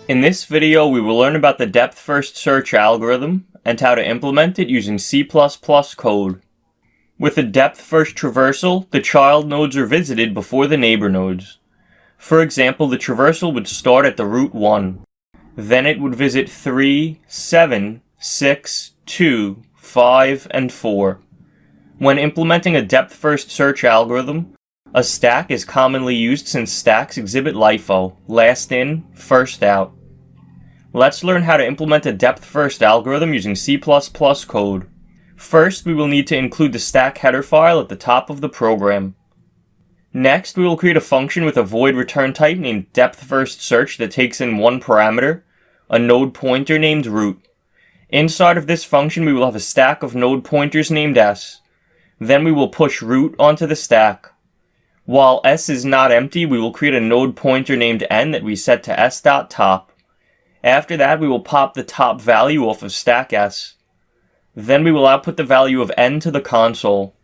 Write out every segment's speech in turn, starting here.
In this video, we will learn about the depth-first search algorithm and how to implement it using C++ code. With a depth-first traversal, the child nodes are visited before the neighbor nodes. For example, the traversal would start at the root 1. Then it would visit 3, 7, 6, 2, 5, and 4. When implementing a depth-first search algorithm, a stack is commonly used since stacks exhibit LIFO, last in, first out. Let's learn how to implement a depth-first algorithm using C++ code. First, we will need to include the stack header file at the top of the program. Next, we will create a function with a void return type named depth-first-search that takes in one parameter, a node pointer named root. Inside of this function, we will have a stack of node pointers named s. Then we will push root onto the stack. While s is not empty, we will create a node pointer named n that we set to s.top. After that, we will pop the top value off of stack s. Then we will output the value of n to the console.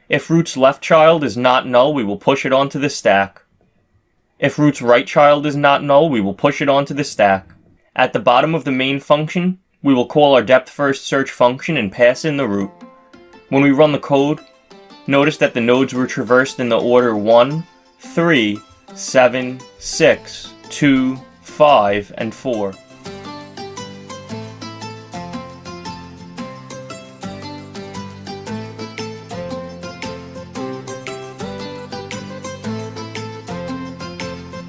If root's left child is not null, we will push it onto the stack. If root's right child is not null, we will push it onto the stack. At the bottom of the main function, we will call our depth-first search function and pass in the root. When we run the code, notice that the nodes were traversed in the order 1, 3, 7, 6, 2, 5, and 4.